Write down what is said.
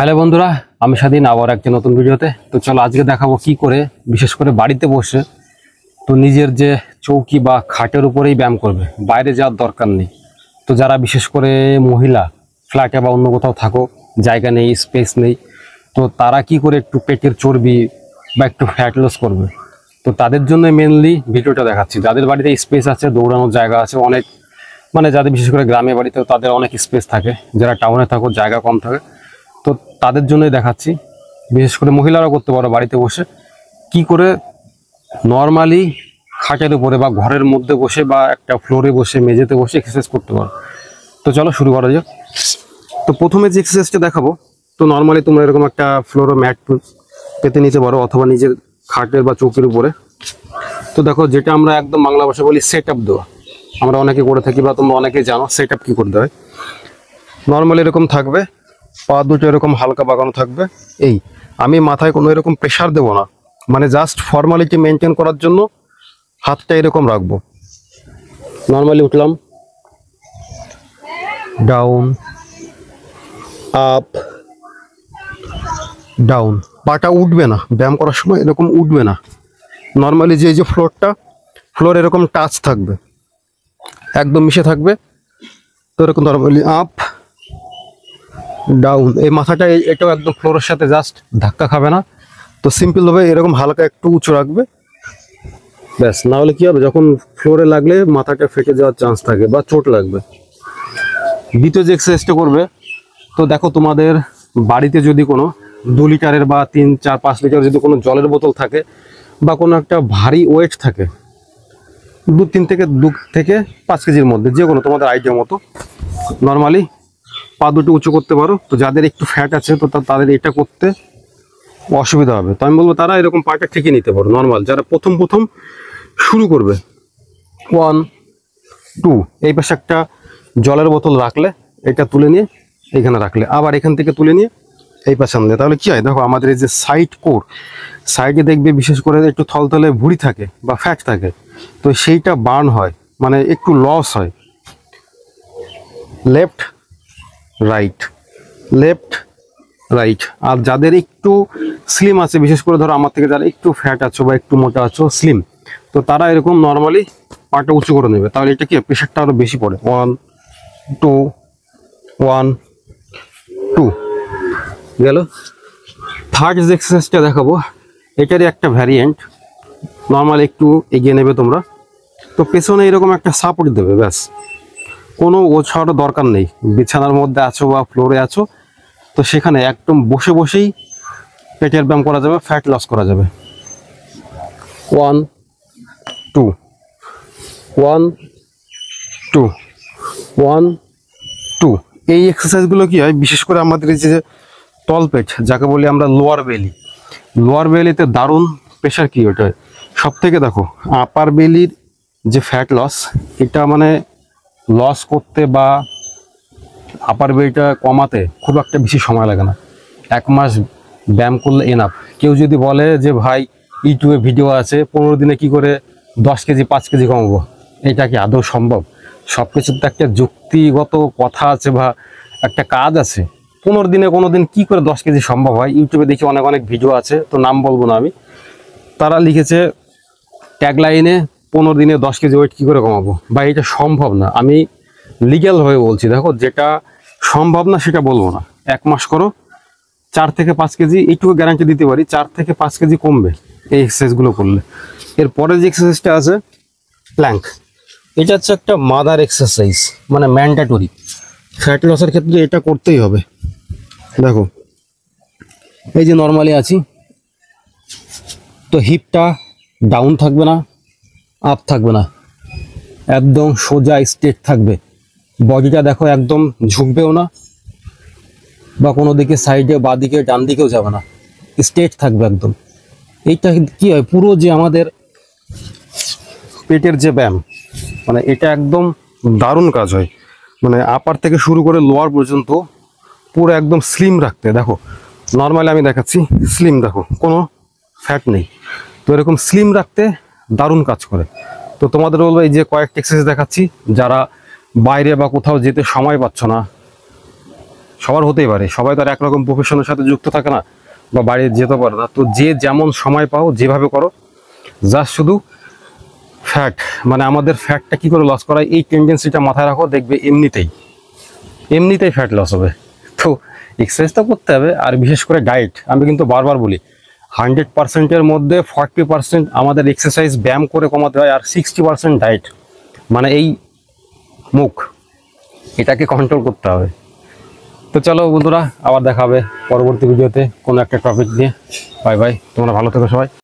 Hello বন্ধুরা, আমি স্বাধীন আবার একটা নতুন ভিডিওতে। তো চলো আজকে দেখাবো কি করে বিশেষ করে বাড়িতে বসে তো নিজের যে চৌকি বা খাটের উপরেই ব্যায়াম করবে, বাইরে যাওয়ার দরকার নেই। তো যারা বিশেষ করে মহিলা ফ্ল্যাটে বা অন্য কোথাও থাকো, জায়গা নেই, স্পেস নেই, তো তারা কি করে একটু পেটের চর্বি বা একটু ফ্যাট লস করবে, তো তাদের জন্য মেনলি ভিডিওটা দেখাচ্ছি। যাদের বাড়িতে স্পেস আছে, দৌড়ানোর জায়গা আছে অনেক, মানে যাদের বিশেষ করে গ্রামে বাড়িতে তাদের অনেক স্পেস থাকে, যারা টাউনে থাকো জায়গা কম থাকে, তো তাদের জন্যই দেখাচ্ছি। বিশেষ করে মহিলারা করতে পারো বাড়িতে বসে কি করে নর্মালি খাটের উপরে বা ঘরের মধ্যে বসে বা একটা ফ্লোরে বসে মেঝেতে বসে এক্সারসাইজ করতে পারো। তো চলো শুরু করা যাক। তো প্রথমে যে এক্সারসাইজটা দেখাবো, তো নর্মালি তোমরা এরকম একটা ফ্লোরে ম্যাট পেতে নিতে পারো অথবা নিজের খাটের বা চৌকির উপরে। তো দেখো, যেটা আমরা একদম বাংলা ভাষা বলি সেট আপ দেওয়া, আমরা অনেকে করে থাকি বা তোমরা অনেকেই জানো সেট আপ কী করতে হয়। নর্মালি এরকম থাকবে, পা দুটো এরকম হালকা বাঁকানো থাকবে। এই আমি মাথায় কোনো এরকম প্রেশার দেবো না, মানে জাস্ট ফর্মালিটি মেনটেন করার জন্য হাতটা এরকম রাখবো। নর্মালি উঠলাম, ডাউন, আপ, ডাউন। পাটা উঠবে না, ব্যায়াম করার সময় এরকম উঠবে না। নর্মালি যে ফ্লোর এরকম টাচ থাকবে, একদম মিশে থাকবে। তো এরকম নর্মালি আপ, ডাউন, এই মাথাটা এটাও একদম ফ্লোরের সাথে জাস্ট ধাক্কা খাবে না। তো সিম্পলভাবে এরকম হালকা একটু উঁচু রাখবে, ব্যাস। না হলে কি হবে, যখন ফ্লোরে লাগলে মাথাটা ফেটে যাওয়ার চান্স থাকে বা চোট লাগবে। দ্বিতীয় যে এক্সারসাইজটা করবে, তো দেখো তোমাদের বাড়িতে যদি কোনো 2 লিটারের বা 3, 4, 5 লিটার যদি কোনো জলের বোতল থাকে বা কোনো একটা ভারী ওয়েট থাকে, 2 থেকে 5 কেজির মধ্যে, যে কোনো তোমাদের আইডিয়া মতো নর্মালি পা দুটো উঁচু করতে পারো। তো যাদের একটু ফ্যাট আছে তো তাদের এটা করতে অসুবিধা হবে, তো আমি বলবো তারা এরকম পাটা ঠিকই নিতে পারো। নর্মাল যারা প্রথম শুরু করবে, 1, 2, এই পাশে একটা জলের বোতল রাখলে, এটা তুলে নিয়ে এখানে রাখলে, আবার এখান থেকে তুলে নিয়ে এই পাশে আনলে, তাহলে কি হয় দেখো, আমাদের এই যে সাইড কোর, সাইডে দেখবে বিশেষ করে একটু থলথলে ভুঁড়ি থাকে বা ফ্যাট থাকে, তো সেইটা বার্ন হয়, মানে একটু লস হয়। Left right, left right. আর যাদের একটু স্লিম আছে, বিশেষ করে ধরো আমার থেকে যারা একটু ফ্যাট আছো বা একটু মোটা আছো, স্লিম, তো তারা এরকম নর্মালি পাটা উঁচু করে নেবে, তাহলে এটা কি প্রেশারটা আরও বেশি পড়ে। 1, 2, 1, 2 গেল। থার্ড যে এক্সারসাইজটা দেখাবো, এটারই একটা ভ্যারিয়েন্ট। নর্মালি একটু এগিয়ে নেবে তোমরা, তো পেছনে এরকম একটা সাপোর্ট দেবে, ব্যাস। কোনো ওছাড়ার দরকার নেই, বিছানার মধ্যে আছো বা ফ্লোরে আছো, তো সেখানে একদম বসেই পেটের ব্যায়াম করা যাবে, ফ্যাট লস করা যাবে। 1, 2, 1, 2, 1, 2। এই এক্সারসাইজগুলো কি হয়, বিশেষ করে আমাদের এই যে তলপেট, যাকে বলি আমরা লোয়ার বেলিতে দারুণ প্রেশার ক্রিয়েট হয়। সব থেকে দেখো, আপার বেলির যে ফ্যাট লস, এটা মানে লস করতে বা আপার বেলিটা কমাতে খুব একটা বেশি সময় লাগে না, 1 মাস ব্যায়াম করলে এনাফ। কেউ যদি বলে যে ভাই ইউটিউবে ভিডিও আছে 15 দিনে কি করে 10 কেজি 5 কেজি কমাবো, এটা কি আদৌ সম্ভব? সব কিছুর তো একটা যুক্তিগত কথা আছে বা একটা কাজ আছে। 15 দিনে কোনো দিন কী করে 10 কেজি সম্ভব হয়? ইউটিউবে দেখি অনেক ভিডিও আছে, তো নাম বলবো না আমি, তারা লিখেছে ট্যাগলাইনে 15 দিনে 10 কেজি ওয়েট কী করে কমাবো, বা এটা সম্ভব না। আমি লিগ্যাল হয়ে বলছি, দেখো যেটা সম্ভব না সেটা বলবো না। 1 মাস করো, 4 থেকে 5 কেজি, এইটুকু গ্যারান্টি দিতে পারি, 4 থেকে 5 কেজি কমবে এই এক্সারসাইজগুলো করলে। এরপরে যে এক্সারসাইজটা আছে প্ল্যাঙ্ক, এটা হচ্ছে একটা মাদার এক্সারসাইজ, মানে ম্যান্ডেটরি। ফ্যাট লসের ক্ষেত্রে এটা করতেই হবে। দেখো, এই যে নর্মালি আছি, তো হিপটা ডাউন থাকবে না, আপ থাকবে না, একদম সোজা স্ট্রেট থাকবে। বডিটা দেখো একদম ঝুঁকবেও না বা কোনো দিকে সাইডে বা দিকে ডান দিকেও যাবে না, স্ট্রেট থাকবে একদম। এইটা কি হয়, পুরো যে আমাদের পেটের যে ব্যায়াম, মানে এটা একদম দারুণ কাজ হয়, মানে আপার থেকে শুরু করে লোয়ার পর্যন্ত পুরো একদম স্লিম রাখতে। দেখো নর্মালি আমি দেখাচ্ছি, স্লিম, দেখো কোনো ফ্যাট নেই, তো এরকম স্লিম রাখতে দারুণ কাজ করে। তো তোমাদের বলবো এই যে কয়েকটা এক্সারসাইজ দেখাচ্ছি, যারা বাইরে বা কোথাও যেতে সময় পাচ্ছ না, সবার হতেই পারে, সবাই তো আর একরকম প্রফেশনের সাথে যুক্ত থাকে না বা বাইরে যেতে পারে না। তো যে যেমন সময় পাও যেভাবে করো, জাস্ট শুধু ফ্যাট মানে আমাদের ফ্যাটটা কি করে লস করায় এই টেন্ডেন্সিটা মাথায় রাখো, দেখবে এমনিতেই ফ্যাট লস হবে। তো এক্সারসাইজ তো করতে হবে, আর বিশেষ করে ডায়েট। আমি কিন্তু বারবার বলি 100%-এর মধ্যে 40% আমাদের এক্সারসাইজ ব্যায়াম করে কমাতে হয়, আর 60% ডায়েট, মানে এই মুখ এটাকে কন্ট্রোল করতে হবে। তো চলো বন্ধুরা, আবার দেখা হবে পরবর্তী ভিডিওতে কোনো একটা টপিক নিয়ে। বাই বাই, তোমরা ভালো থেকো সবাই।